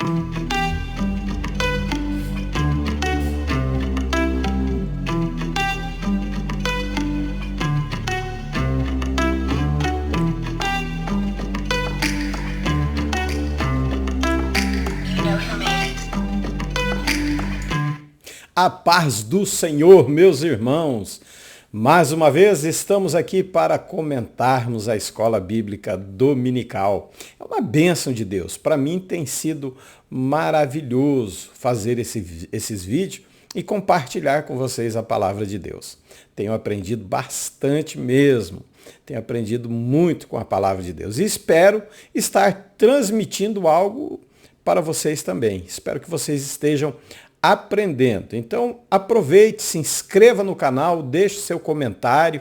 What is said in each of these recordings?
A paz do Senhor, meus irmãos. Mais uma vez estamos aqui para comentarmos a escola bíblica dominical. É uma bênção de Deus. Para mim tem sido maravilhoso fazer esses vídeos e compartilhar com vocês a palavra de Deus. Tenho aprendido bastante mesmo. Tenho aprendido muito com a palavra de Deus. E espero estar transmitindo algo para vocês também. Espero que vocês estejam aprendendo. Então, aproveite, se inscreva no canal, deixe seu comentário,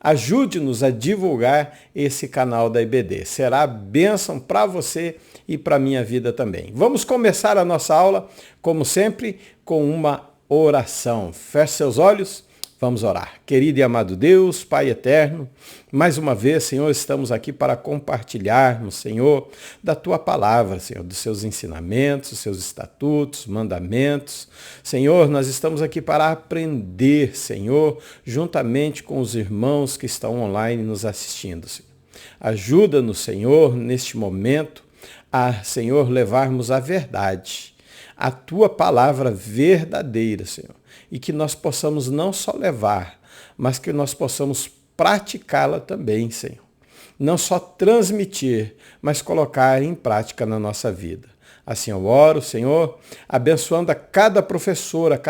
ajude-nos a divulgar esse canal da IBD. Será bênção para você e para a minha vida também. Vamos começar a nossa aula, como sempre, com uma oração. Feche seus olhos. Vamos orar. Querido e amado Deus, Pai eterno, mais uma vez, Senhor, estamos aqui para compartilharmos, Senhor, da Tua palavra, Senhor, dos seus ensinamentos, dos seus estatutos, mandamentos. Senhor, nós estamos aqui para aprender, Senhor, juntamente com os irmãos que estão online nos assistindo, Senhor. Ajuda-nos, Senhor, neste momento, a, Senhor, levarmos a verdade, a Tua palavra verdadeira, Senhor. E que nós possamos não só levar, mas que nós possamos praticá-la também, Senhor. Não só transmitir, mas colocar em prática na nossa vida. Assim eu oro, Senhor, abençoando a cada professora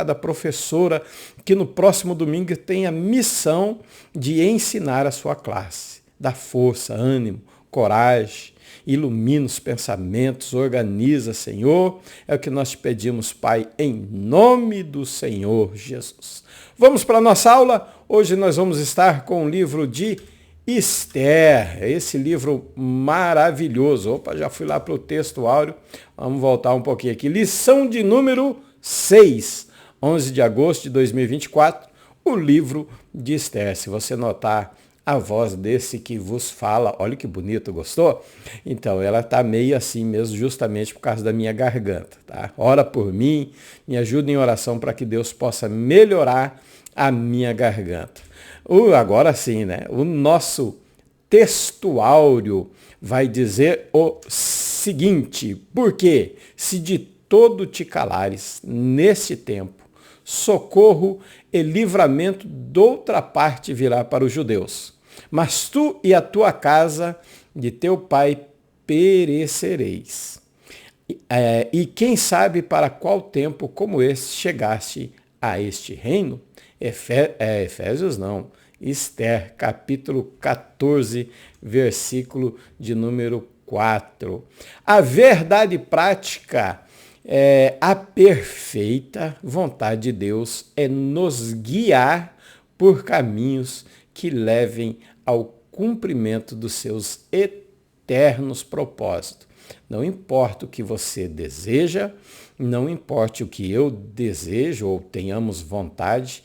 que no próximo domingo tem a missão de ensinar a sua classe. Dá força, ânimo, coragem. Ilumina os pensamentos, organiza, Senhor. É o que nós te pedimos, Pai, em nome do Senhor Jesus. Vamos para a nossa aula. Hoje nós vamos estar com o livro de Esther. Esse livro maravilhoso. Opa, já fui lá para o texto áureo. Vamos voltar um pouquinho aqui. Lição de número 6, 11 de agosto de 2024. O livro de Esther. Se você notar a voz desse que vos fala, olha que bonito, gostou? Então, ela está meio assim mesmo, justamente por causa da minha garganta, tá? Ora por mim, me ajuda em oração para que Deus possa melhorar a minha garganta. Agora sim, né? O nosso texto áureo vai dizer o seguinte: porque se de todo te calares neste tempo, socorro e livramento doutra parte virá para os judeus. Mas tu e a tua casa de teu pai perecereis. E quem sabe para qual tempo como este chegaste a este reino? Efésios não. Esther, capítulo 14, versículo de número 4. A verdade prática, a perfeita vontade de Deus é nos guiar por caminhos que levem ao cumprimento dos seus eternos propósitos. Não importa o que você deseja, não importa o que eu desejo ou tenhamos vontade,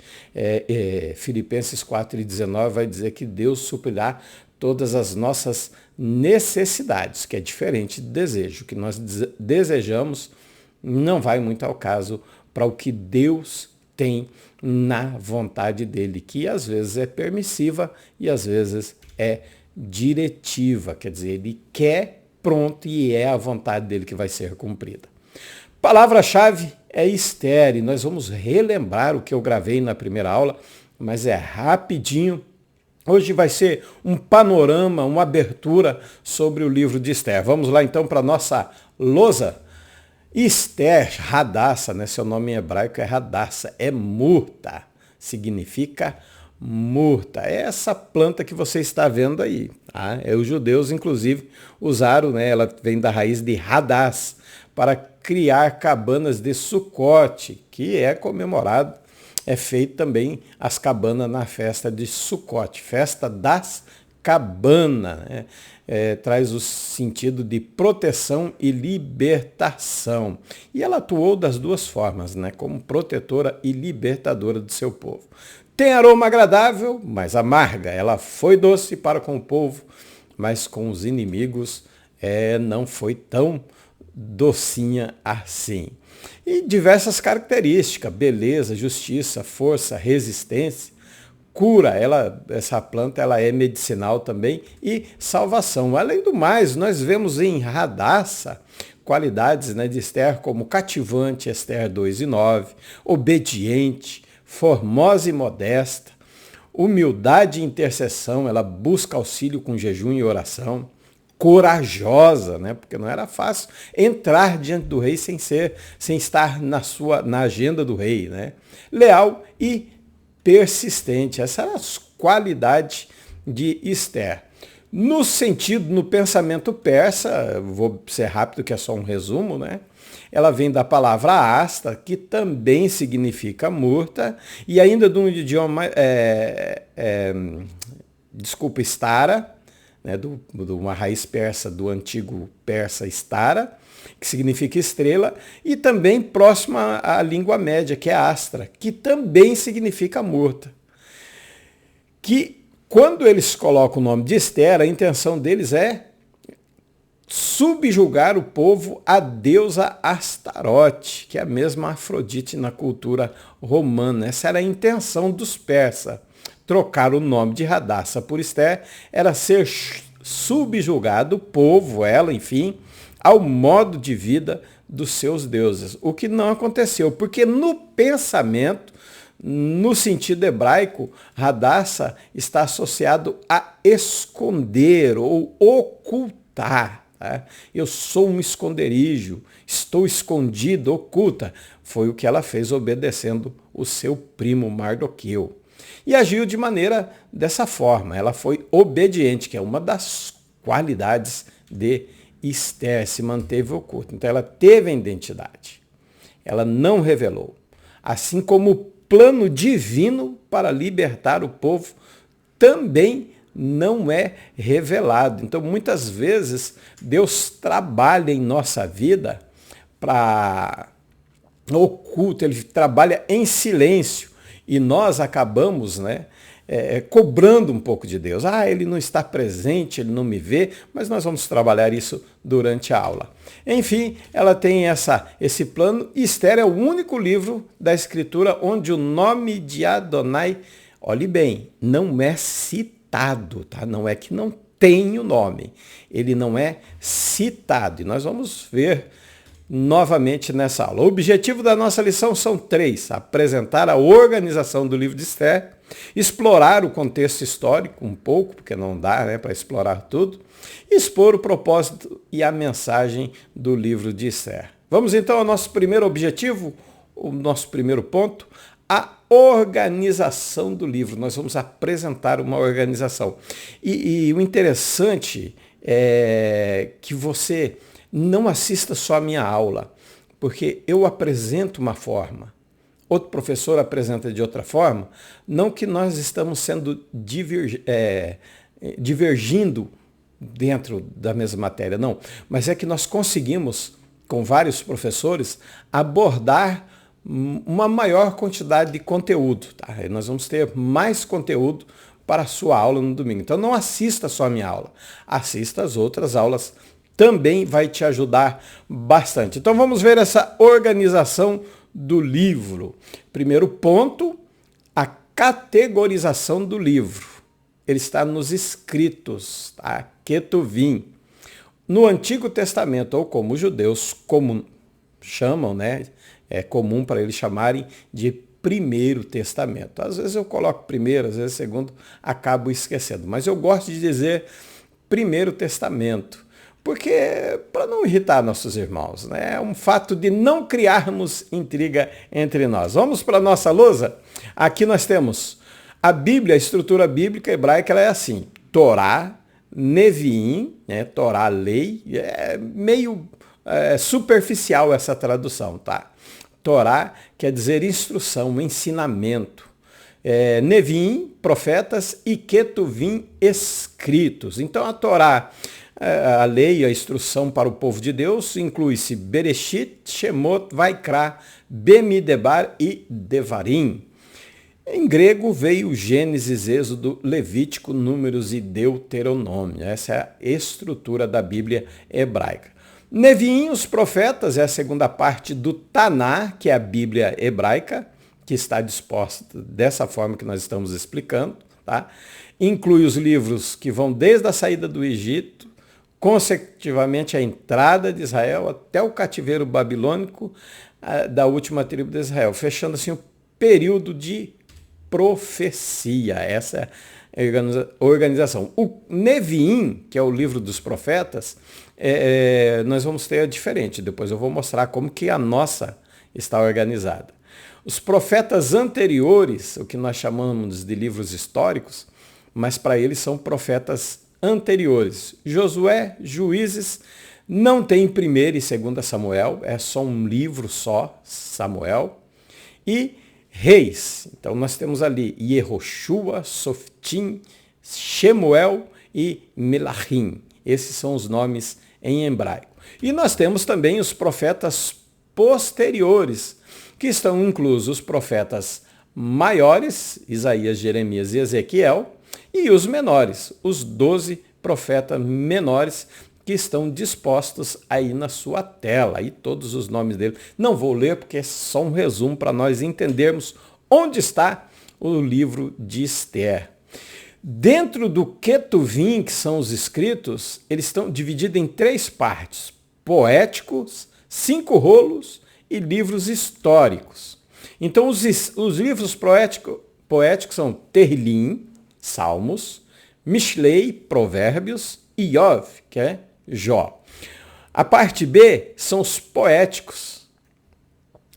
Filipenses 4,19 vai dizer que Deus suprirá todas as nossas necessidades, que é diferente de desejo. O que nós desejamos não vai muito ao caso para o que Deus tem na vontade dele, que às vezes é permissiva e às vezes é diretiva, quer dizer, ele quer, pronto, e é a vontade dele que vai ser cumprida. Palavra-chave é Esther, e nós vamos relembrar o que eu gravei na primeira aula, mas é rapidinho. Hoje vai ser um panorama, uma abertura sobre o livro de Esther. Vamos lá então para a nossa lousa. Esther, Hadassah, né? Seu nome em hebraico é Hadassah, é murta, significa murta. É essa planta que você está vendo aí. Tá? Os judeus, inclusive, usaram, né? Ela vem da raiz de Hadass, para criar cabanas de Sucote, que é comemorado, é feito também as cabanas na festa de Sucote, festa das cabanas, né? Traz o sentido de proteção e libertação. E ela atuou das duas formas, né? Como protetora e libertadora do seu povo. Tem aroma agradável, mas amarga. Ela foi doce para com o povo, mas com os inimigos não foi tão docinha assim. E diversas características, beleza, justiça, força, resistência, cura, essa planta ela é medicinal também e salvação. Além do mais, nós vemos em Radassa qualidades, né, de Ester como cativante, Ester 2:9, obediente, formosa e modesta, humildade e intercessão, ela busca auxílio com jejum e oração, corajosa, né, porque não era fácil entrar diante do rei sem estar na agenda do rei, né, leal e persistente. Essas eram as qualidades de Ester. No pensamento persa, vou ser rápido que é só um resumo, né? Ela vem da palavra asta, que também significa murta, e ainda de um idioma, Stara, né? De uma raiz persa do antigo persa Stara, que significa estrela, e também próxima à língua média, que é Astra, que também significa murta. Que quando eles colocam o nome de Ester, a intenção deles é subjugar o povo à deusa Astarote, que é a mesma Afrodite na cultura romana. Essa era a intenção dos persas. Trocar o nome de Radassa por Ester era ser subjugado o povo, ela, enfim, ao modo de vida dos seus deuses. O que não aconteceu, porque no pensamento, no sentido hebraico, Radassa está associado a esconder ou ocultar. Tá? Eu sou um esconderijo, estou escondido, oculta. Foi o que ela fez obedecendo o seu primo Mardoqueu. E agiu de maneira dessa forma. Ela foi obediente, que é uma das qualidades de Ester, se manteve oculta. Então ela teve a identidade. Ela não revelou. Assim como o plano divino para libertar o povo também não é revelado. Então, muitas vezes, Deus trabalha em nossa vida para oculto, ele trabalha em silêncio e nós acabamos, né, cobrando um pouco de Deus. Ele não está presente, ele não me vê, mas nós vamos trabalhar isso durante a aula. Enfim, ela tem esse plano. Ester é o único livro da Escritura onde o nome de Adonai, olhe bem, não é citado, tá? Não é que não tem o nome, ele não é citado. E nós vamos ver novamente nessa aula. O objetivo da nossa lição são 3. Apresentar a organização do livro de Ester, explorar o contexto histórico um pouco, porque não dá, né, para explorar tudo, expor o propósito e a mensagem do livro de Ester. Vamos então ao nosso primeiro objetivo, o nosso primeiro ponto, a organização do livro. Nós vamos apresentar uma organização. E o interessante é que você não assista só a minha aula, porque eu apresento uma forma, outro professor apresenta de outra forma, não que nós estamos sendo divergindo dentro da mesma matéria, não, mas é que nós conseguimos, com vários professores, abordar uma maior quantidade de conteúdo. Tá? Nós vamos ter mais conteúdo para a sua aula no domingo. Então não assista só a minha aula, assista as outras aulas, também vai te ajudar bastante. Então vamos ver essa organização do livro. Primeiro ponto, a categorização do livro. Ele está nos escritos, tá? Ketuvim. No Antigo Testamento, ou como os judeus chamam, né? É comum para eles chamarem de Primeiro Testamento. Às vezes eu coloco primeiro, às vezes segundo, acabo esquecendo. Mas eu gosto de dizer Primeiro Testamento, porque para não irritar nossos irmãos, né? É um fato de não criarmos intriga entre nós. Vamos para a nossa lousa? Aqui nós temos a Bíblia, a estrutura bíblica hebraica, ela é assim: Torá, Neviim, né? Torá, lei, é meio superficial essa tradução, tá? Torá quer dizer instrução, ensinamento. Neviim, profetas, e Ketuvim, escritos. Então a Torá, a lei, a instrução para o povo de Deus, inclui-se Bereshit, Shemot, Vaikra, Bemidebar e Devarim. Em grego veio Gênesis, Êxodo, Levítico, Números e Deuteronômio. Essa é a estrutura da Bíblia hebraica. Neviim, os profetas, é a segunda parte do Taná, que é a Bíblia hebraica, que está disposta dessa forma que nós estamos explicando. Tá? Inclui os livros que vão desde a saída do Egito, consecutivamente a entrada de Israel até o cativeiro babilônico da última tribo de Israel, fechando assim o período de profecia. Essa é a organização. O Neviim, que é o livro dos profetas, nós vamos ter diferente. Depois eu vou mostrar como que a nossa está organizada. Os profetas anteriores, o que nós chamamos de livros históricos, mas para eles são profetas anteriores. Josué, Juízes, não tem 1º e 2º Samuel, é só um livro só, Samuel. E Reis. Então nós temos ali Yehoshua, Softim, Shemuel e Melachim. Esses são os nomes em hebraico. E nós temos também os profetas posteriores, que estão inclusos os profetas maiores, Isaías, Jeremias e Ezequiel, e os menores, os 12 profetas menores, que estão dispostos aí na sua tela, aí todos os nomes dele. Não vou ler porque é só um resumo para nós entendermos onde está o livro de Esther. Dentro do Ketuvim, que são os escritos, eles estão divididos em 3 partes: poéticos, 5 rolos e livros históricos. Então os livros poéticos são Terrilim, Salmos, Mishlei, Provérbios, e Iov, que é Jó. A parte B são os poéticos.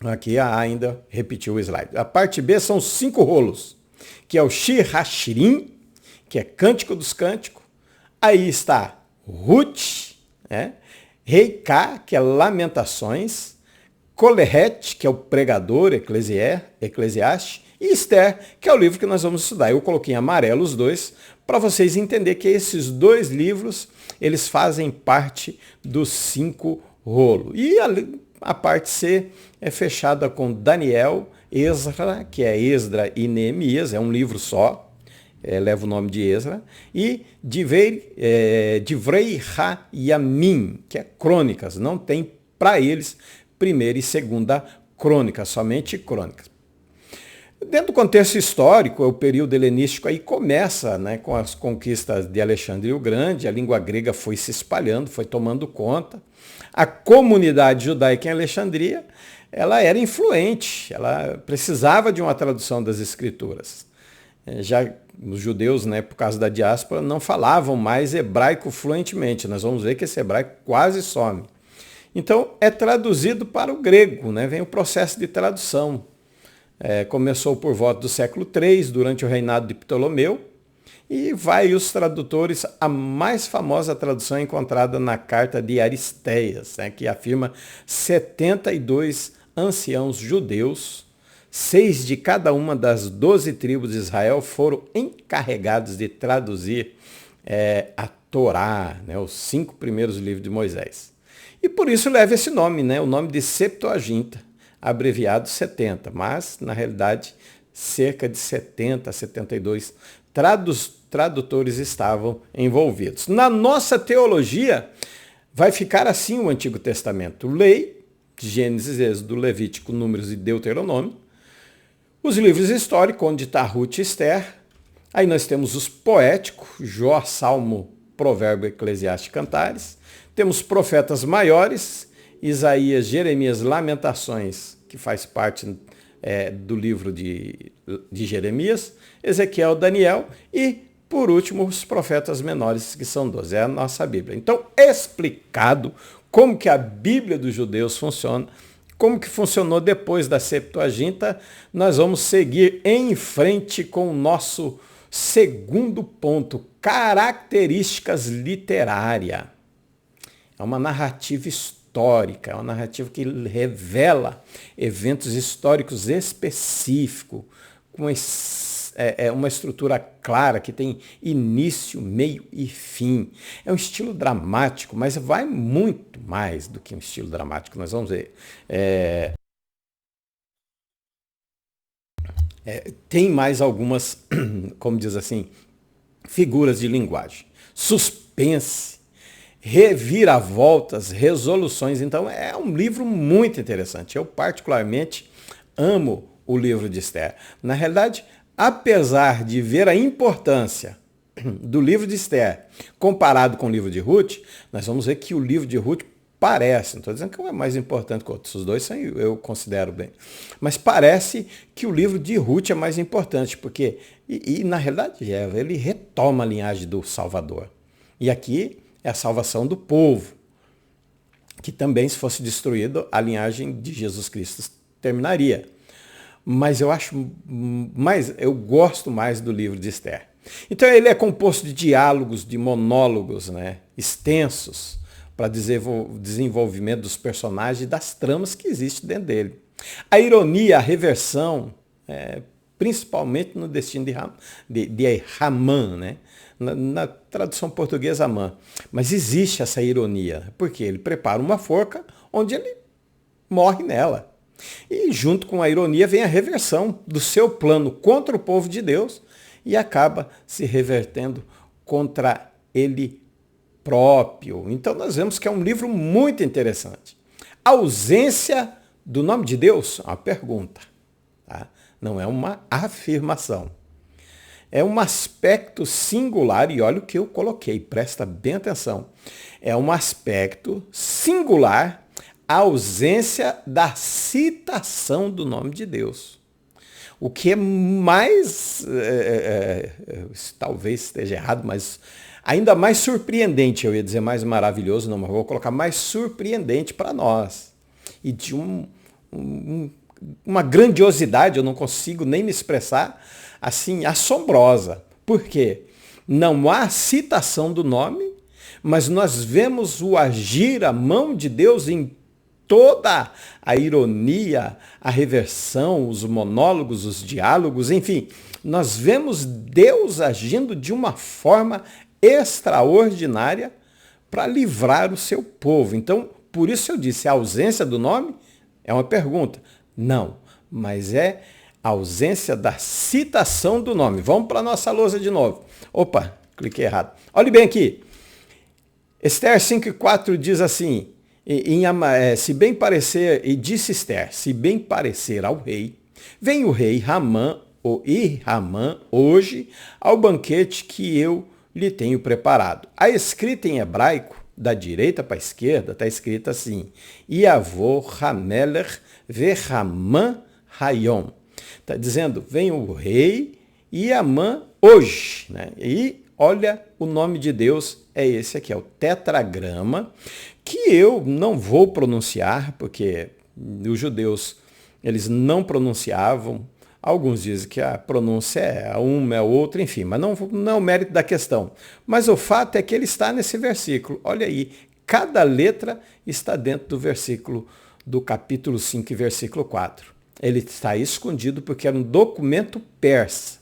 Aqui ainda repetiu o slide. A parte B são os 5 rolos, que é o Shir HaShirim, que é Cântico dos Cânticos. Aí está Ruth, Reicá, que é Lamentações, Coleret, que é o Pregador, Eclesiastes, e Esther, que é o livro que nós vamos estudar. Eu coloquei em amarelo os dois, para vocês entenderem que esses 2 livros, eles fazem parte dos 5 rolos. E a parte C é fechada com Daniel, Esra, que é Esdra e Neemias, é um livro só, leva o nome de Esra, e Divrei HaYamim, que é Crônicas, não tem para eles 1ª e 2ª Crônicas, somente Crônicas. Dentro do contexto histórico, o período helenístico aí começa, com as conquistas de Alexandre o Grande, a língua grega foi se espalhando, foi tomando conta. A comunidade judaica em Alexandria, ela era influente, ela precisava de uma tradução das escrituras. Já os judeus, por causa da diáspora, não falavam mais hebraico fluentemente. Nós vamos ver que esse hebraico quase some. Então, é traduzido para o grego, vem o processo de tradução. Começou por volta do século III, durante o reinado de Ptolomeu, e vai os tradutores, a mais famosa tradução encontrada na carta de Aristeias, que afirma 72 anciãos judeus, 6 de cada uma das 12 tribos de Israel foram encarregados de traduzir a Torá, os 5 primeiros livros de Moisés. E por isso leva esse nome, o nome de Septuaginta, abreviado 70, mas, na realidade, cerca de 70, 72 tradutores estavam envolvidos. Na nossa teologia, vai ficar assim o Antigo Testamento: Lei, Gênesis, Êxodo, Levítico, Números e Deuteronômio. Os livros históricos, onde está Ruth e Esther. Aí nós temos os poéticos, Jó, Salmo, Provérbio, Eclesiastes e Cantares. Temos profetas maiores, Isaías, Jeremias, Lamentações, que faz parte do livro de Jeremias, Ezequiel, Daniel e, por último, os profetas menores, que são 12. É a nossa Bíblia. Então, explicado como que a Bíblia dos judeus funciona, como que funcionou depois da Septuaginta, nós vamos seguir em frente com o nosso segundo ponto: características literárias. É uma narrativa histórica, é uma narrativa que revela eventos históricos específicos, com uma estrutura clara, que tem início, meio e fim. É um estilo dramático, mas vai muito mais do que um estilo dramático. Nós vamos ver. Tem mais algumas, como diz assim, figuras de linguagem. Suspense. reviravoltas, resoluções. Então é um livro muito interessante. Eu particularmente amo o livro de Esther. Na realidade, apesar de ver a importância do livro de Esther comparado com o livro de Ruth, nós vamos ver que o livro de Ruth parece, não estou dizendo que é mais importante que outros, os dois eu considero bem, mas parece que o livro de Ruth é mais importante, porque, na realidade ele retoma a linhagem do Salvador. E aqui é a salvação do povo, que também, se fosse destruído, a linhagem de Jesus Cristo terminaria. Mas eu gosto mais do livro de Esther. Então ele é composto de diálogos, de monólogos, né, extensos, para desenvolvimento dos personagens e das tramas que existem dentro dele. A ironia, a reversão, principalmente no destino de Haman, né? Na tradução portuguesa, Haman. Mas existe essa ironia, porque ele prepara uma forca onde ele morre nela. E junto com a ironia vem a reversão do seu plano contra o povo de Deus e acaba se revertendo contra ele próprio. Então nós vemos que é um livro muito interessante. A ausência do nome de Deus é uma pergunta, tá? Não é uma afirmação. É um aspecto singular, e olha o que eu coloquei, presta bem atenção. É um aspecto singular a ausência da citação do nome de Deus. O que é mais, talvez esteja errado, mas ainda mais surpreendente, eu ia dizer mais maravilhoso, não, mas vou colocar mais surpreendente para nós. E de uma grandiosidade, eu não consigo nem me expressar, assim, assombrosa. Por quê? Não há citação do nome, mas nós vemos o agir, a mão de Deus em toda a ironia, a reversão, os monólogos, os diálogos, enfim, nós vemos Deus agindo de uma forma extraordinária para livrar o seu povo. Então, por isso eu disse, a ausência do nome é uma pergunta. Não, mas é a ausência da citação do nome. Vamos para a nossa lousa de novo. Opa, cliquei errado. Olhe bem aqui. Esther 5:4 diz assim, se bem parecer, e disse Esther, se bem parecer ao rei, vem o rei Ramã, hoje, ao banquete que eu lhe tenho preparado. A escrita em hebraico, da direita para a esquerda, está escrita assim, Yavô Hamelech ve'Hamã Hayom. Está dizendo, vem o rei e Amã hoje. Né? E olha, o nome de Deus é esse aqui, é o tetragrama, que eu não vou pronunciar, porque os judeus eles não pronunciavam. Alguns dizem que a pronúncia é uma, é outra, enfim, mas não é o mérito da questão. Mas o fato é que ele está nesse versículo. Olha aí, cada letra está dentro do versículo do capítulo 5, versículo 4. Ele está escondido porque era um documento persa.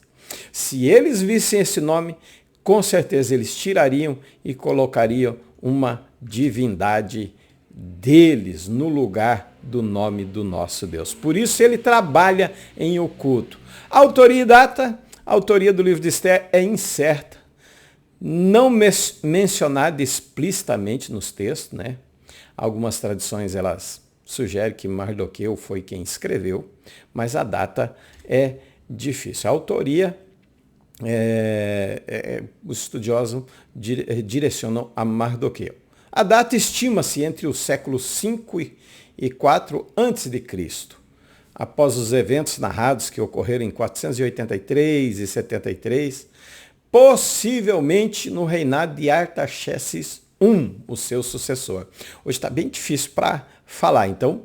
Se eles vissem esse nome, com certeza eles tirariam e colocariam uma divindade deles no lugar do nome do nosso Deus. Por isso ele trabalha em oculto. A autoria e data, a autoria do livro de Esther é incerta, não mencionada explicitamente nos textos, né? Algumas tradições elas sugerem que Mardoqueu foi quem escreveu, mas a data é difícil. A autoria, os estudiosos direcionam a Mardoqueu. A data estima-se entre os séculos 5 e 4 a.C., após os eventos narrados que ocorreram em 483 e 73, possivelmente no reinado de Artaxerxes I, o seu sucessor. Hoje está bem difícil para falar, então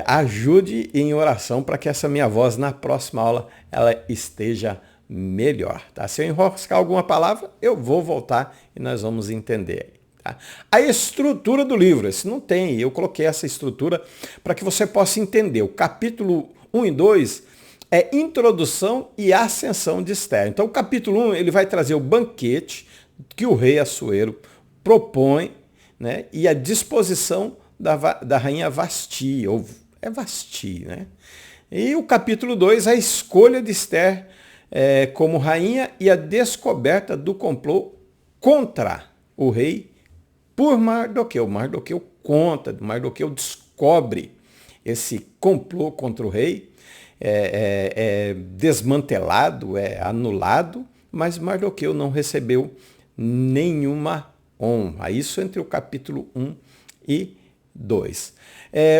ajude em oração para que essa minha voz na próxima aula ela esteja melhor. Tá? Se eu enroscar alguma palavra, eu vou voltar e nós vamos entender. Tá? A estrutura do livro, esse não tem, eu coloquei essa estrutura para que você possa entender. O capítulo 1 e 2 é introdução e ascensão de Esther. Então o capítulo 1 ele vai trazer o banquete que o rei Assuero propõe, né, e a disposição da rainha Vasti, ou é Vasti, né? E o capítulo 2, a escolha de Esther como rainha e a descoberta do complô contra o rei por Mardoqueu. Mardoqueu conta, Mardoqueu descobre esse complô contra o rei, é desmantelado, é anulado, mas Mardoqueu não recebeu nenhuma honra. Isso entre o capítulo 1 e 2.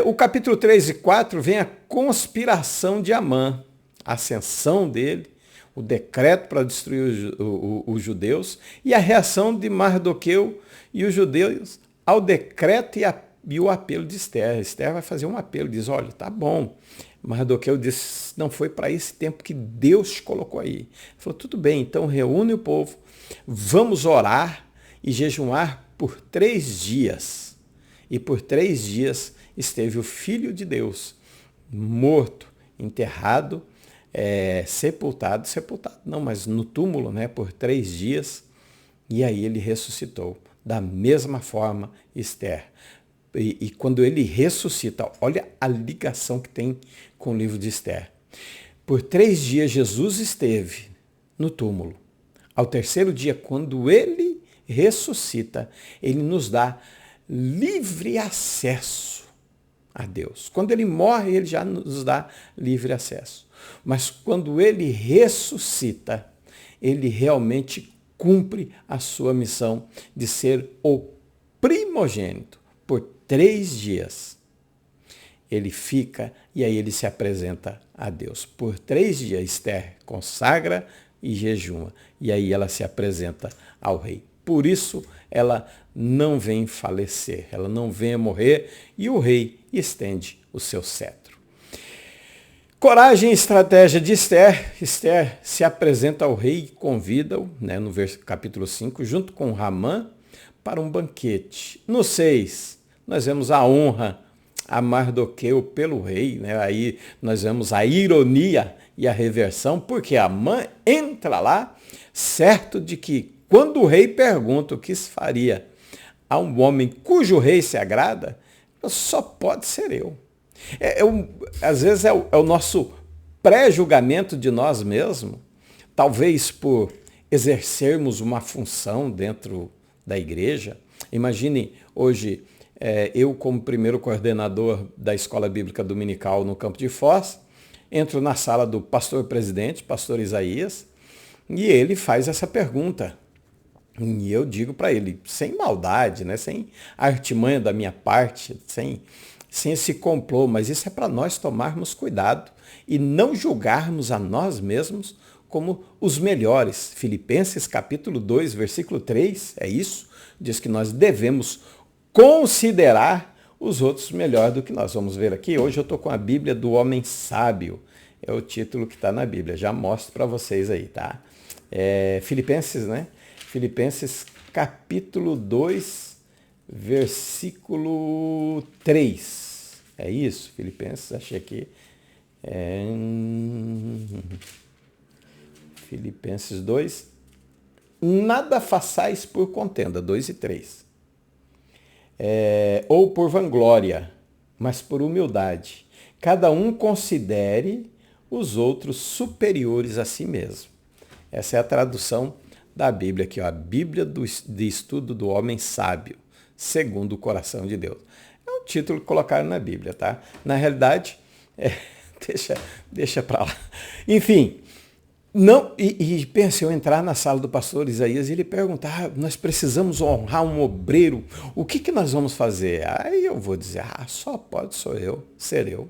O capítulo 3 e 4 vem a conspiração de Amã, a ascensão dele, o decreto para destruir os judeus e a reação de Mardoqueu e os judeus ao decreto e o apelo de Esther. Esther vai fazer um apelo, diz, olha, tá bom. Mardoqueu disse, não foi para esse tempo que Deus colocou aí. Ele falou, tudo bem, então reúne o povo, vamos orar e jejuar por 3 dias. E por 3 dias esteve o Filho de Deus morto, enterrado, sepultado não, mas no túmulo, né, por 3 dias, e aí ele ressuscitou. Da mesma forma, Esther. E quando ele ressuscita, olha a ligação que tem com o livro de Esther. Por 3 dias Jesus esteve no túmulo. Ao 3º dia, quando ele ressuscita, ele nos dá livre acesso a Deus. Quando ele morre, ele já nos dá livre acesso. Mas quando ele ressuscita, ele realmente cumpre a sua missão de ser o primogênito. Por 3 dias, ele fica e aí ele se apresenta a Deus. Por 3 dias, Esther consagra e jejuma. E aí ela se apresenta ao rei. Por isso, ela não vem falecer, ela não vem morrer e o rei estende o seu cetro. Coragem e estratégia de Esther. Esther se apresenta ao rei e convida-o, né, no capítulo 5, junto com Ramã, para um banquete. No 6, nós vemos a honra a Mardoqueu pelo rei, né? Aí nós vemos a ironia e a reversão, porque Amã entra lá, certo de que quando o rei pergunta o que se faria a um homem cujo rei se agrada, só pode ser eu. Às vezes é o nosso pré-julgamento de nós mesmos, talvez por exercermos uma função dentro da igreja. Imagine hoje eu como primeiro coordenador da Escola Bíblica Dominical no Campo de Foz, entro na sala do pastor-presidente, pastor Isaías, e ele faz essa pergunta. E eu digo para ele, sem maldade, né, sem artimanha da minha parte, sem esse complô, mas isso é para nós tomarmos cuidado e não julgarmos a nós mesmos como os melhores. Filipenses capítulo 2, versículo 3, é isso, diz que nós devemos considerar os outros melhor do que nós. Vamos ver aqui, hoje eu estou com a Bíblia do Homem Sábio, é o título que está na Bíblia, já mostro para vocês aí, tá? Filipenses, né? Filipenses capítulo 2, versículo 3. É isso, Filipenses, achei aqui. Filipenses 2. Nada façais por contenda, 2 e 3. Ou por vanglória, mas por humildade. Cada um considere os outros superiores a si mesmo. Essa é a tradução da Bíblia aqui, ó, a Bíblia de Estudo do Homem Sábio, segundo o coração de Deus. É um título que colocaram na Bíblia, tá? Na realidade, deixa para lá. Enfim, não, e pensa, eu entrar na sala do pastor Isaías e ele perguntar, nós precisamos honrar um obreiro, o que nós vamos fazer? Aí eu vou dizer, só pode ser eu,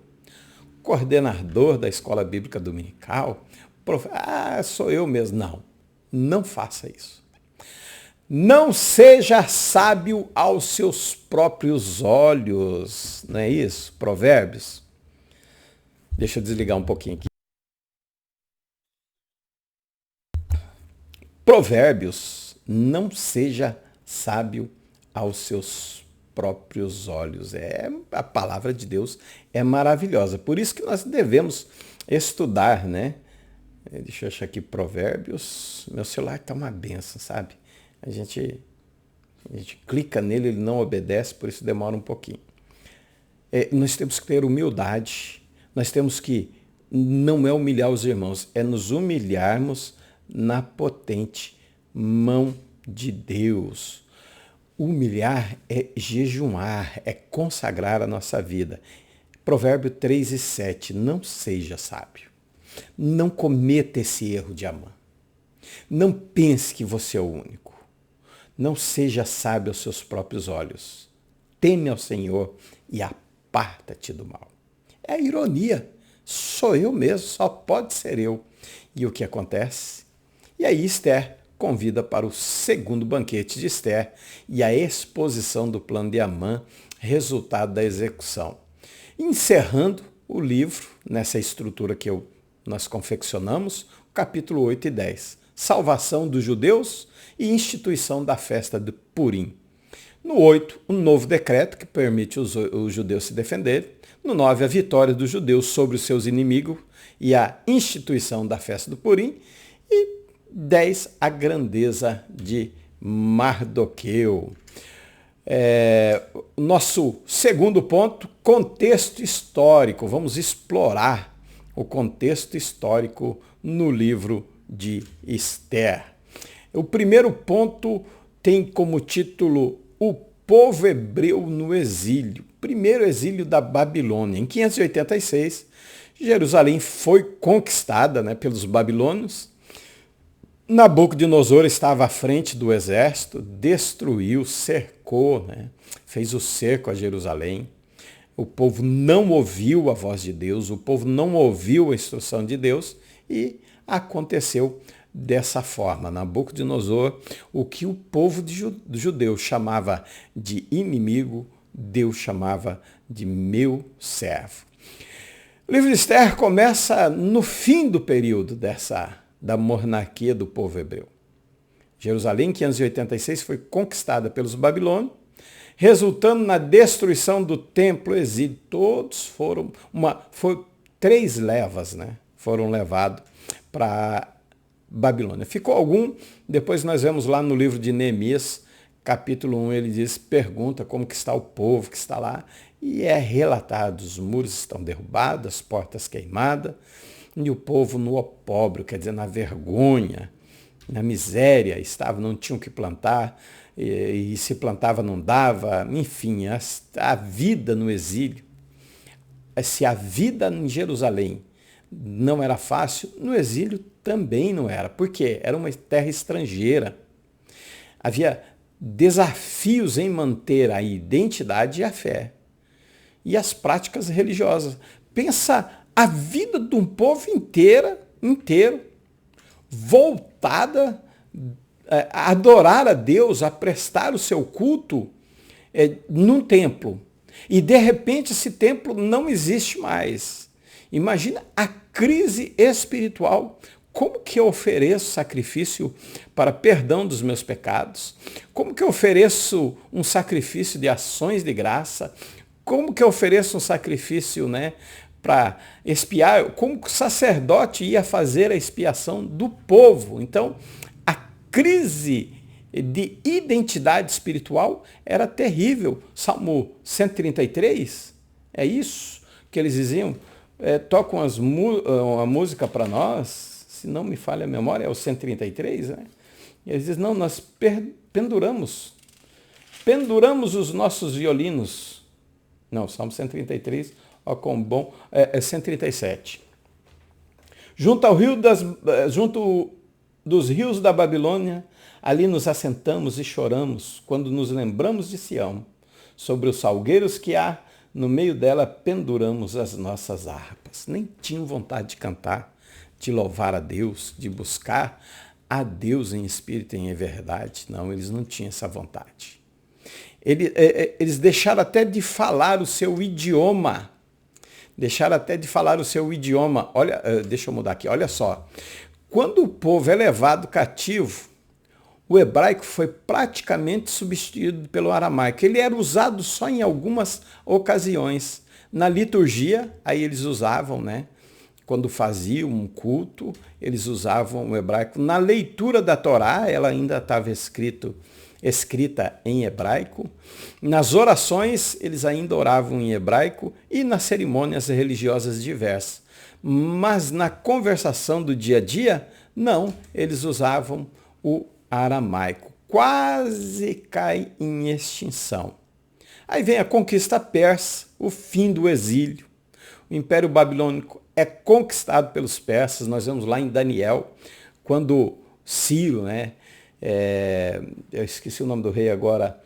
coordenador da Escola Bíblica Dominical, sou eu mesmo. Não faça isso. Não seja sábio aos seus próprios olhos. Não é isso? Provérbios. Deixa eu desligar um pouquinho aqui. Provérbios. Não seja sábio aos seus próprios olhos. A palavra de Deus é maravilhosa. Por isso que nós devemos estudar, né? Deixa eu achar aqui Provérbios. Meu celular está uma benção, sabe? A gente clica nele, ele não obedece, por isso demora um pouquinho. Nós temos que ter humildade. Nós temos que, não é humilhar os irmãos, é nos humilharmos na potente mão de Deus. Humilhar é jejuar, é consagrar a nossa vida. Provérbio 3:7, não seja sábio. Não cometa esse erro de Amã. Não pense que você é o único. Não seja sábio aos seus próprios olhos. Teme ao Senhor e aparta-te do mal. É a ironia. Sou eu mesmo, só pode ser eu. E o que acontece? E aí Esther convida para o segundo banquete de Esther e a exposição do plano de Amã, resultado da execução. Encerrando o livro, nessa estrutura que nós confeccionamos, capítulo 8 e 10. Salvação dos judeus e instituição da festa de Purim. No 8, um novo decreto que permite os judeus se defenderem. No 9, a vitória dos judeus sobre os seus inimigos e a instituição da festa do Purim. E 10, a grandeza de Mardoqueu. Nosso segundo ponto, contexto histórico. Vamos explorar o contexto histórico no livro de Esther. O primeiro ponto tem como título O povo hebreu no exílio. Primeiro exílio da Babilônia. Em 586, Jerusalém foi conquistada, pelos babilônios. Nabucodonosor estava à frente do exército, destruiu, cercou, fez o cerco a Jerusalém. O povo não ouviu a voz de Deus, o povo não ouviu a instrução de Deus e aconteceu dessa forma. Nabucodonosor, o que o povo judeu chamava de inimigo, Deus chamava de meu servo. O livro de Esther começa no fim do período da monarquia do povo hebreu. Jerusalém, em 586, foi conquistada pelos babilônios, resultando na destruição do templo, exílio. Todos foram 3 levas, foram levados para Babilônia. Ficou algum, depois nós vemos lá no livro de Neemias, capítulo 1, ele pergunta como que está o povo que está lá, e é relatado, os muros estão derrubados, as portas queimadas, e o povo no opróbrio, quer dizer, na vergonha, na miséria, não tinham que plantar, e se plantava não dava, enfim, a vida no exílio. Se a vida em Jerusalém não era fácil, no exílio também não era. Por quê? Era uma terra estrangeira. Havia desafios em manter a identidade e a fé. E as práticas religiosas. Pensa a vida de um povo inteiro, voltada a adorar a Deus, a prestar o seu culto num templo. E de repente esse templo não existe mais. Imagina a crise espiritual. Como que eu ofereço sacrifício para perdão dos meus pecados? Como que eu ofereço um sacrifício de ações de graça? Como que eu ofereço um sacrifício, para expiar? Como que o sacerdote ia fazer a expiação do povo? Então, a crise de identidade espiritual era terrível. Salmo 133, é isso que eles diziam? Tocam a música para nós, se não me falha a memória, é o 133, E eles dizem, não, nós penduramos os nossos violinos. Não, Salmo 133, ó quão bom, é 137. Junto dos rios da Babilônia, ali nos assentamos e choramos, quando nos lembramos de Sião. Sobre os salgueiros que há, no meio dela penduramos as nossas harpas. Nem tinham vontade de cantar, de louvar a Deus, de buscar a Deus em espírito e em verdade. Não, eles não tinham essa vontade. Eles deixaram até de falar o seu idioma. Olha, deixa eu mudar aqui, olha só. Quando o povo é levado cativo, o hebraico foi praticamente substituído pelo aramaico. Ele era usado só em algumas ocasiões. Na liturgia, aí eles usavam, quando faziam um culto, eles usavam o hebraico. Na leitura da Torá, ela ainda estava escrita em hebraico. Nas orações, eles ainda oravam em hebraico e nas cerimônias religiosas diversas. Mas na conversação do dia a dia, não, eles usavam o aramaico. quase cai em extinção. Aí vem a conquista persa, o fim do exílio. O Império Babilônico é conquistado pelos persas. Nós vemos lá em Daniel, quando Ciro, né, eu esqueci o nome do rei agora,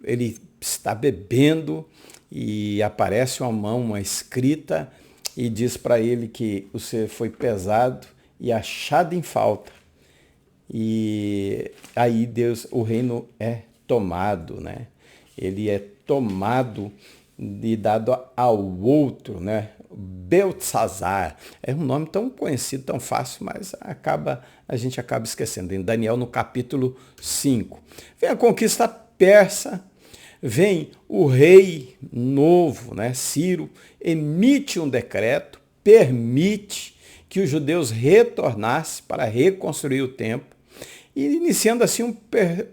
ele está bebendo e aparece uma mão, uma escrita, e diz para ele que você foi pesado e achado em falta. E aí o reino é tomado, né? Ele é tomado e dado ao outro, né? Beltzazar. É um nome tão conhecido, tão fácil, mas a gente acaba esquecendo. Em Daniel, no capítulo 5. Vem a conquista persa, vem o rei novo, né? Ciro, emite um decreto, permite que os judeus retornassem para reconstruir o templo, e iniciando assim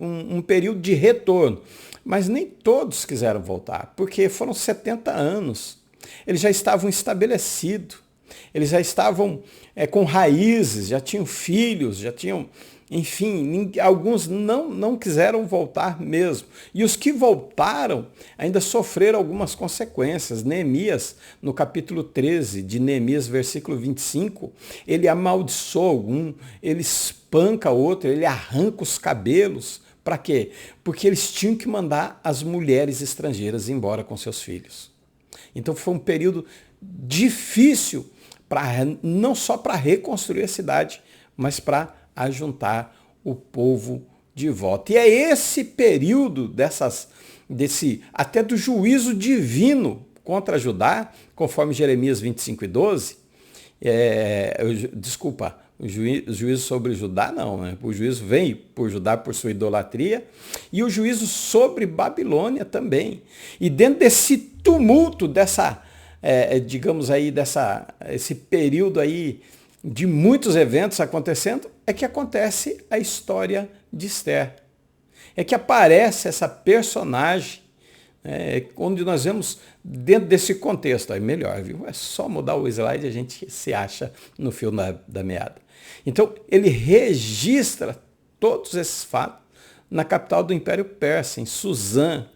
um período de retorno. Mas nem todos quiseram voltar, porque foram 70 anos. Eles já estavam estabelecidos, eles já estavam com raízes, já tinham filhos, já tinham, enfim, alguns não quiseram voltar mesmo. E os que voltaram ainda sofreram algumas consequências. Neemias, no capítulo 13 de Neemias, versículo 25, ele amaldiçoa algum, ele espanca outro, ele arranca os cabelos. Para quê? Porque eles tinham que mandar as mulheres estrangeiras embora com seus filhos. Então foi um período difícil, não só para reconstruir a cidade, mas para ajuntar o povo de volta. E é esse período até do juízo divino contra Judá, conforme Jeremias 25:12, o juízo sobre Judá não, né? O juízo vem por Judá por sua idolatria, e o juízo sobre Babilônia também. E dentro desse tumulto, esse período aí de muitos eventos acontecendo, é que acontece a história de Esther. É que aparece essa personagem, onde nós vemos dentro desse contexto. Aí melhor, viu? É só mudar o slide e a gente se acha no fio da meada. Então, ele registra todos esses fatos na capital do Império Persa, em Suzã,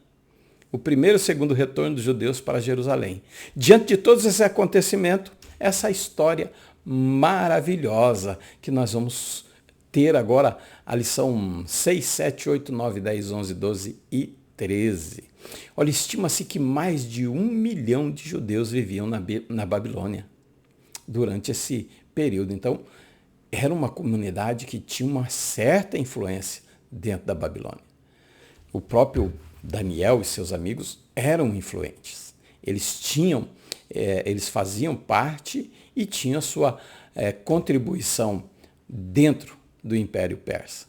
o primeiro e segundo retorno dos judeus para Jerusalém. Diante de todos esses acontecimentos, essa história maravilhosa que nós vamos ter agora, a lição 6, 7, 8, 9, 10, 11, 12 e 13. Olha, estima-se que mais de 1 milhão de judeus viviam na Babilônia durante esse período. Então, era uma comunidade que tinha uma certa influência dentro da Babilônia. O próprio Daniel e seus amigos eram influentes. Eles faziam parte e tinham a sua contribuição dentro do Império Persa.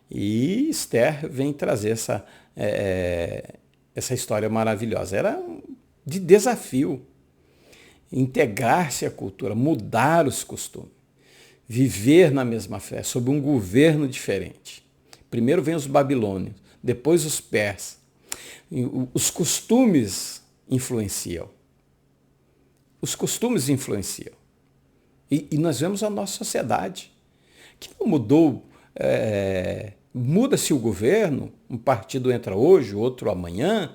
E Esther vem trazer essa história maravilhosa. Era de desafio, integrar-se à cultura, mudar os costumes, viver na mesma fé, sob um governo diferente. Primeiro vem os babilônios, depois os persas. Os costumes influenciam. Os costumes influenciam. E nós vemos a nossa sociedade, que não mudou. Muda-se o governo, um partido entra hoje, outro amanhã,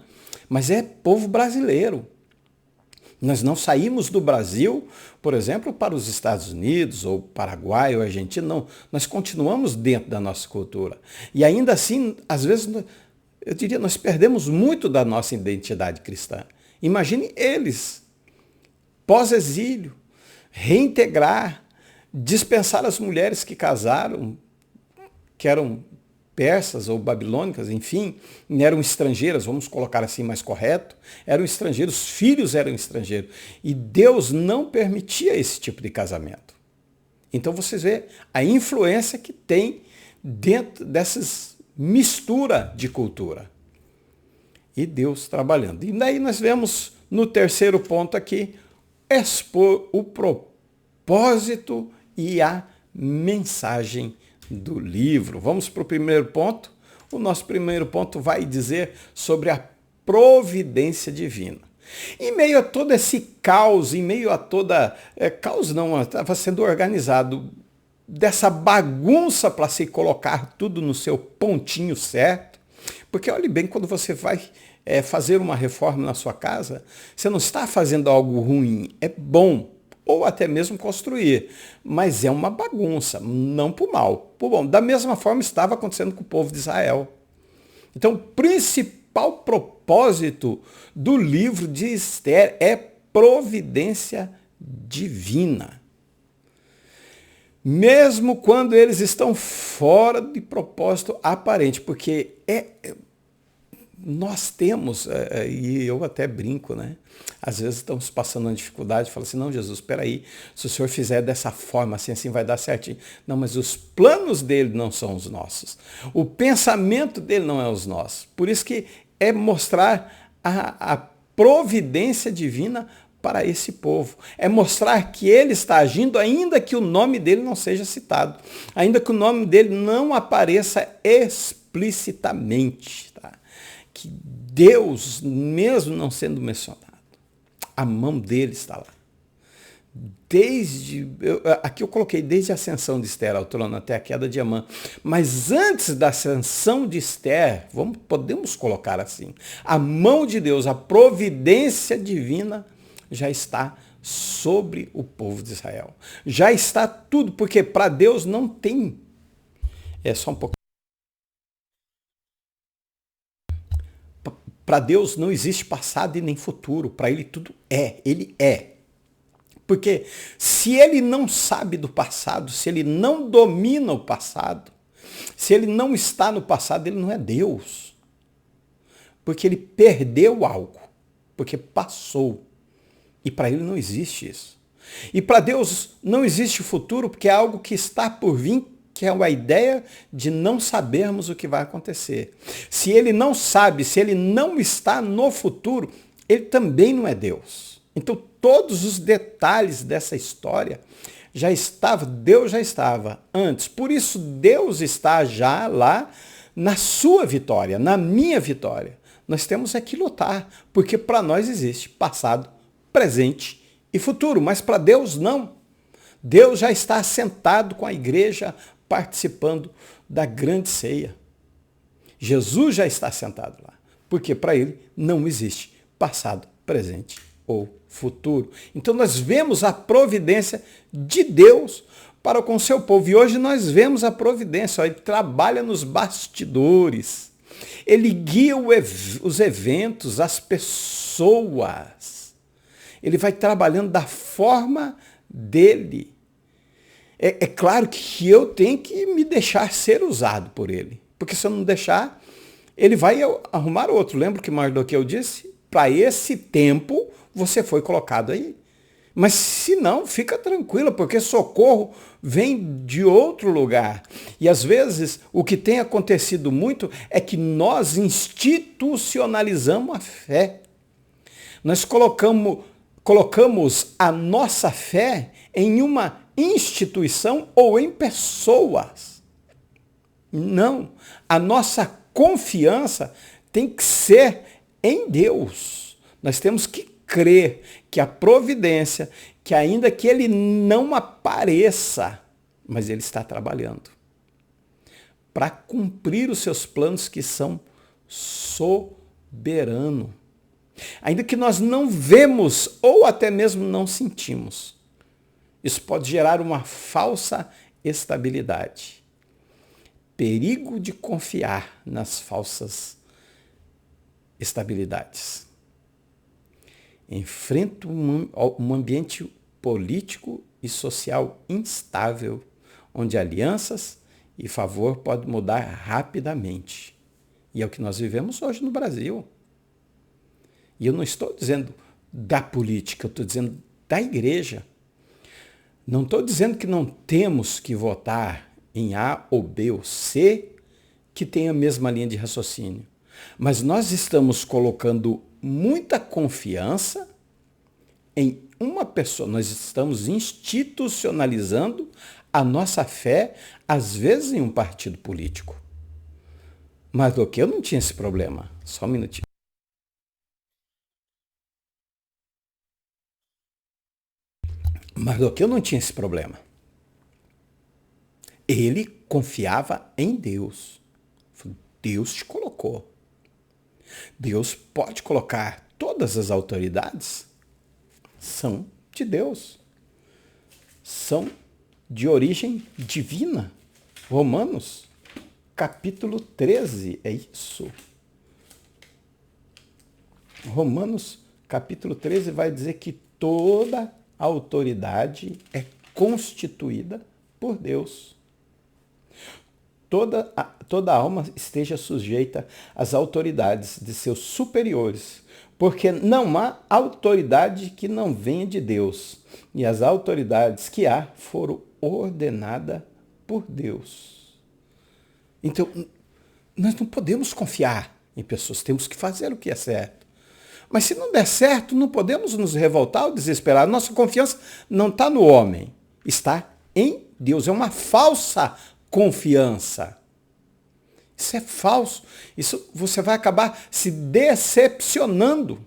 mas é povo brasileiro. Nós não saímos do Brasil, por exemplo, para os Estados Unidos, ou Paraguai, ou Argentina, não. Nós continuamos dentro da nossa cultura. E ainda assim, às vezes, eu diria, nós perdemos muito da nossa identidade cristã. Imagine eles, pós-exílio, reintegrar, dispensar as mulheres que casaram, que eram persas ou babilônicas, enfim, eram estrangeiras, vamos colocar assim mais correto, eram estrangeiros, os filhos eram estrangeiros. E Deus não permitia esse tipo de casamento. Então vocês veem a influência que tem dentro dessas mistura de cultura. E Deus trabalhando. E daí nós vemos no terceiro ponto aqui, expor o propósito e a mensagem do livro. Vamos para o primeiro ponto. O nosso primeiro ponto vai dizer sobre a providência divina. Em meio a todo esse caos, em meio a toda... caos não, estava sendo organizado dessa bagunça para se colocar tudo no seu pontinho certo. Porque olhe bem, quando você vai fazer uma reforma na sua casa, você não está fazendo algo ruim, é bom, ou até mesmo construir, mas é uma bagunça, não por mal, por bom. Da mesma forma estava acontecendo com o povo de Israel. Então, o principal propósito do livro de Esther é providência divina. Mesmo quando eles estão fora de propósito aparente, porque nós temos, e eu até brinco, né? Às vezes estamos passando uma dificuldade, fala assim, não, Jesus, espera aí, se o Senhor fizer dessa forma, assim vai dar certinho. Não, mas os planos dele não são os nossos. O pensamento dele não é os nossos. Por isso que é mostrar a providência divina para esse povo. É mostrar que ele está agindo, ainda que o nome dele não seja citado, ainda que o nome dele não apareça explicitamente, tá? Que Deus, mesmo não sendo mencionado, a mão dele está lá. Aqui eu coloquei desde a ascensão de Esther ao trono até a queda de Amã. Mas antes da ascensão de Esther, podemos colocar assim, a mão de Deus, a providência divina já está sobre o povo de Israel. Já está tudo, porque para Deus não tem. Só um pouco. Para Deus não existe passado e nem futuro. Para Ele tudo é. Ele é. Porque se Ele não sabe do passado, se Ele não domina o passado, se Ele não está no passado, Ele não é Deus. Porque Ele perdeu algo. Porque passou. E para Ele não existe isso. E para Deus não existe o futuro, porque é algo que está por vir, que é uma ideia de não sabermos o que vai acontecer. Se Ele não sabe, se Ele não está no futuro, Ele também não é Deus. Então todos os detalhes dessa história Deus já estava antes. Por isso Deus está já lá na sua vitória, na minha vitória. Nós temos é que lutar, porque para nós existe passado, presente e futuro, mas para Deus não. Deus já está assentado com a igreja participando da grande ceia. Jesus já está sentado lá, porque para ele não existe passado, presente ou futuro. Então nós vemos a providência de Deus para com o seu povo. E hoje nós vemos a providência, ele trabalha nos bastidores. Ele guia os eventos, as pessoas. Ele vai trabalhando da forma dele. É claro que eu tenho que me deixar ser usado por ele. Porque se eu não deixar, ele vai arrumar outro. Lembra que Mardoqueu disse? Para esse tempo você foi colocado aí. Mas se não, fica tranquila, porque socorro vem de outro lugar. E às vezes o que tem acontecido muito é que nós institucionalizamos a fé. Nós colocamos a nossa fé em uma instituição ou em pessoas. Não. A nossa confiança tem que ser em Deus. Nós temos que crer que a providência, que ainda que ele não apareça, mas ele está trabalhando para cumprir os seus planos que são soberanos. Ainda que nós não vemos ou até mesmo não sentimos. Isso pode gerar uma falsa estabilidade. Perigo de confiar nas falsas estabilidades. Enfrenta um ambiente político e social instável, onde alianças e favor podem mudar rapidamente. E é o que nós vivemos hoje no Brasil. E eu não estou dizendo da política, eu estou dizendo da igreja. Não estou dizendo que não temos que votar em A ou B ou C que tem a mesma linha de raciocínio. Mas nós estamos colocando muita confiança em uma pessoa. Nós estamos institucionalizando a nossa fé, às vezes em um partido político. Mas do que eu não tinha esse problema. Só um minutinho. Mardoqueu não tinha esse problema. Ele confiava em Deus. Deus te colocou. Deus pode colocar todas as autoridades. São de Deus. São de origem divina. Romanos, capítulo 13, é isso. Romanos, capítulo 13, vai dizer que toda autoridade é constituída por Deus. Toda alma esteja sujeita às autoridades de seus superiores, porque não há autoridade que não venha de Deus, e as autoridades que há foram ordenadas por Deus. Então, nós não podemos confiar em pessoas, temos que fazer o que é certo. Mas se não der certo, não podemos nos revoltar ou desesperar. Nossa confiança não está no homem, está em Deus. É uma falsa confiança. Isso é falso. Isso você vai acabar se decepcionando.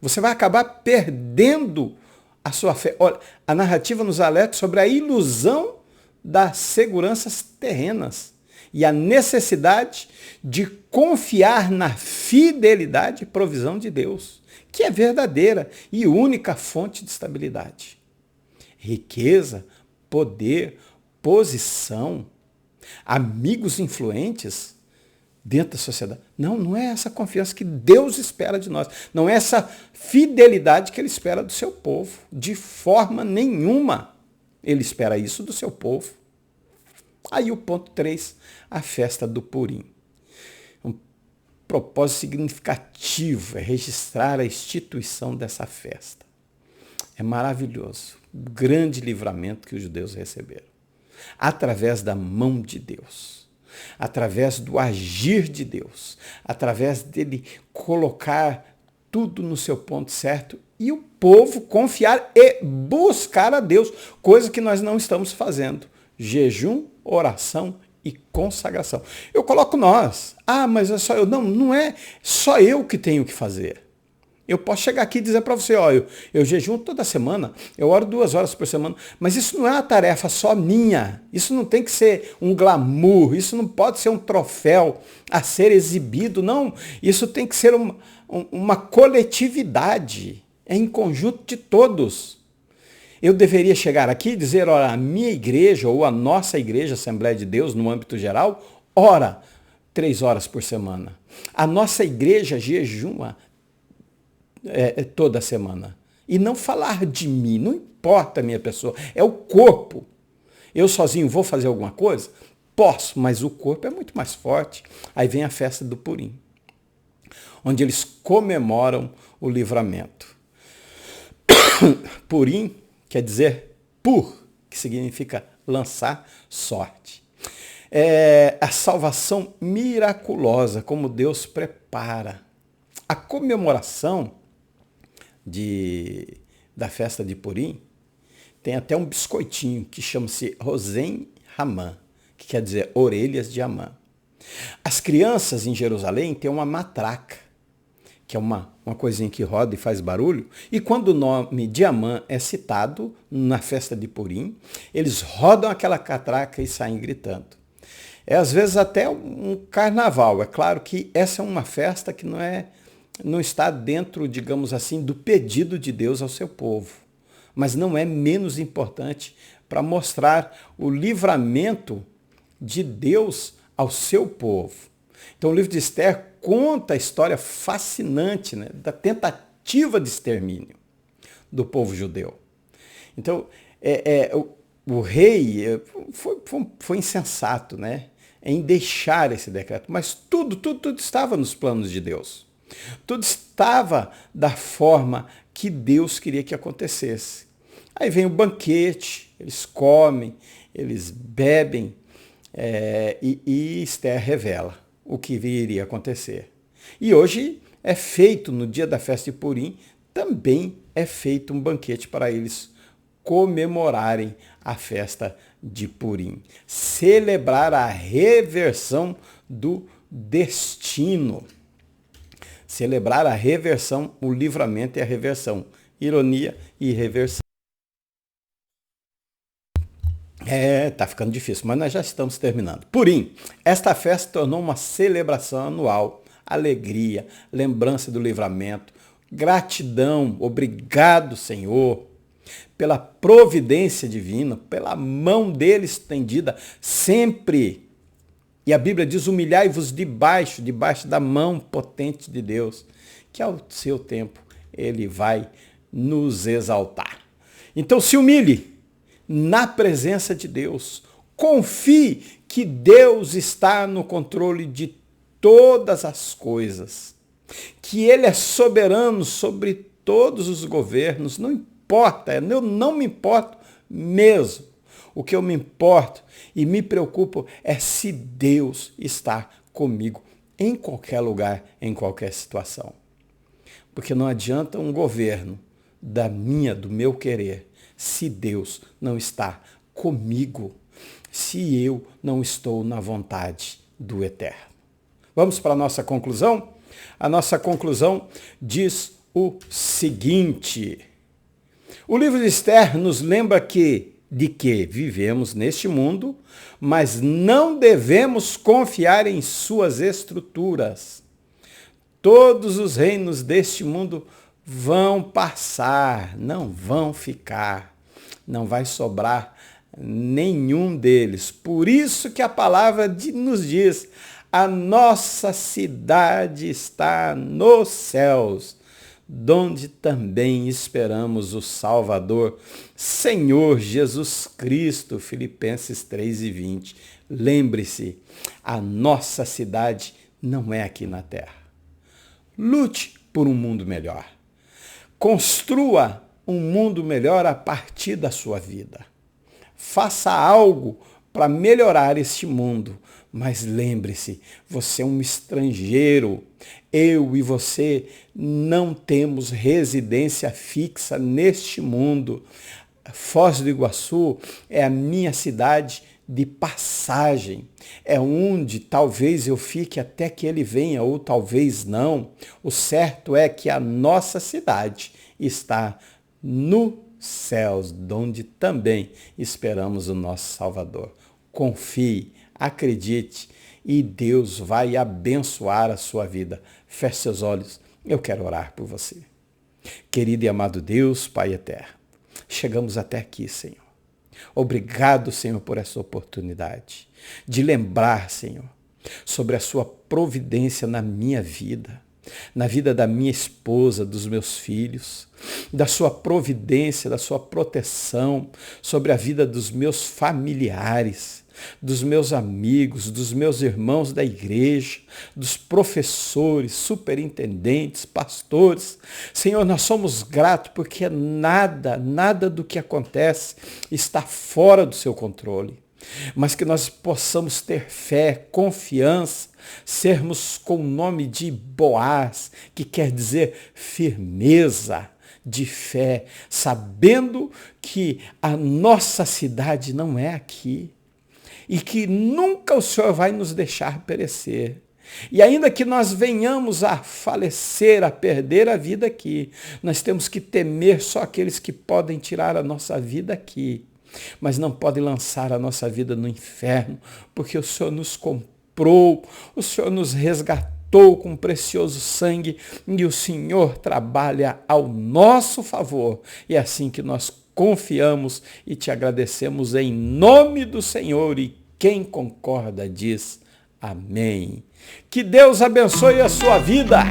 Você vai acabar perdendo a sua fé. Olha, a narrativa nos alerta sobre a ilusão das seguranças terrenas e a necessidade de confiar na fidelidade e provisão de Deus, que é verdadeira e única fonte de estabilidade. Riqueza, poder, posição, amigos influentes dentro da sociedade. Não é essa confiança que Deus espera de nós. Não é essa fidelidade que Ele espera do seu povo. De forma nenhuma Ele espera isso do seu povo. Aí o ponto 3, a festa do Purim. Um propósito significativo é registrar a instituição dessa festa. É maravilhoso. O grande livramento que os judeus receberam. Através da mão de Deus. Através do agir de Deus. Através dele colocar tudo no seu ponto certo e o povo confiar e buscar a Deus. Coisa que nós não estamos fazendo. Jejum, oração e consagração. Eu coloco nós. Ah, mas é só eu. Não é só eu que tenho que fazer. Eu posso chegar aqui e dizer para você, ó, eu jejuo toda semana, eu oro 2 horas por semana, mas isso não é uma tarefa só minha. Isso não tem que ser um glamour, isso não pode ser um troféu a ser exibido, não. Isso tem que ser uma coletividade, é em conjunto de todos. Eu deveria chegar aqui e dizer, olha, a minha igreja ou a nossa igreja, Assembleia de Deus, no âmbito geral, ora 3 horas por semana. A nossa igreja jejuma toda semana. E não falar de mim, não importa a minha pessoa, é o corpo. Eu sozinho vou fazer alguma coisa? Posso, mas o corpo é muito mais forte. Aí vem a festa do Purim, onde eles comemoram o livramento. Purim quer dizer pur, que significa lançar sorte. É a salvação miraculosa, como Deus prepara. A comemoração da festa de Purim tem até um biscoitinho que chama-se Rosen Hamã, que quer dizer orelhas de Amã. As crianças em Jerusalém têm uma matraca, que é uma coisinha que roda e faz barulho, e quando o nome de Amã é citado na festa de Purim, eles rodam aquela catraca e saem gritando. É às vezes até um carnaval. É claro que essa é uma festa que não está dentro, digamos assim, do pedido de Deus ao seu povo. Mas não é menos importante para mostrar o livramento de Deus ao seu povo. Então o livro de Esther conta a história fascinante, né, da tentativa de extermínio do povo judeu. Então o rei foi insensato, né, em deixar esse decreto, mas tudo estava nos planos de Deus. Tudo estava da forma que Deus queria que acontecesse. Aí vem o banquete, eles comem, eles bebem, e Esther revela o que iria acontecer. E hoje é feito, no dia da festa de Purim, também é feito um banquete para eles comemorarem a festa de Purim. Celebrar a reversão do destino. Celebrar a reversão, o livramento e a reversão. Ironia e reversão. Tá ficando difícil, mas nós já estamos terminando. Purim, esta festa se tornou uma celebração anual, alegria, lembrança do livramento, gratidão, obrigado, Senhor, pela providência divina, pela mão dele estendida sempre. E a Bíblia diz, humilhai-vos debaixo da mão potente de Deus, que ao seu tempo ele vai nos exaltar. Então se humilhe na presença de Deus. Confie que Deus está no controle de todas as coisas, que ele é soberano sobre todos os governos. Não importa, eu não me importo mesmo. O que eu me importo e me preocupo é se Deus está comigo em qualquer lugar, em qualquer situação. Porque não adianta um governo do meu querer, se Deus não está comigo, se eu não estou na vontade do Eterno. Vamos para a nossa conclusão? A nossa conclusão diz o seguinte: o livro de Esther nos lembra de que vivemos neste mundo, mas não devemos confiar em suas estruturas. Todos os reinos deste mundo vão passar, não vão ficar, não vai sobrar nenhum deles. Por isso que a palavra nos diz, a nossa cidade está nos céus, donde também esperamos o Salvador, Senhor Jesus Cristo, Filipenses 3:20. Lembre-se, a nossa cidade não é aqui na terra. Lute por um mundo melhor. Construa um mundo melhor a partir da sua vida. Faça algo para melhorar este mundo. Mas lembre-se, você é um estrangeiro. Eu e você não temos residência fixa neste mundo. Foz do Iguaçu é a minha cidade de passagem. É onde talvez eu fique até que ele venha, ou talvez não. O certo é que a nossa cidade está nos céus, onde também esperamos o nosso Salvador. Confie, acredite e Deus vai abençoar a sua vida. Feche seus olhos, eu quero orar por você. Querido e amado Deus, Pai eterno, chegamos até aqui, Senhor. Obrigado, Senhor, por essa oportunidade de lembrar, Senhor, sobre a sua providência na minha vida, na vida da minha esposa, dos meus filhos, da sua providência, da sua proteção sobre a vida dos meus familiares, dos meus amigos, dos meus irmãos da igreja, dos professores, superintendentes, pastores. Senhor, nós somos gratos porque nada do que acontece está fora do seu controle. Mas que nós possamos ter fé, confiança, sermos com o nome de Boaz, que quer dizer firmeza, de fé, sabendo que a nossa cidade não é aqui e que nunca o Senhor vai nos deixar perecer. E ainda que nós venhamos a falecer, a perder a vida aqui, nós temos que temer só aqueles que podem tirar a nossa vida aqui, mas não podem lançar a nossa vida no inferno, porque o Senhor nos comprou, o Senhor nos resgatou com precioso sangue e o Senhor trabalha ao nosso favor. E é assim que nós confiamos e te agradecemos em nome do Senhor, e quem concorda diz amém. Que Deus abençoe a sua vida.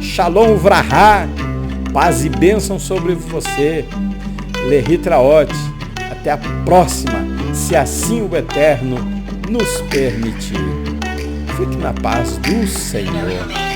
Shalom Vrahá, paz e bênção sobre você. Lehi Traot. Até a próxima, se assim o Eterno nos permitir. Fique na paz do Senhor.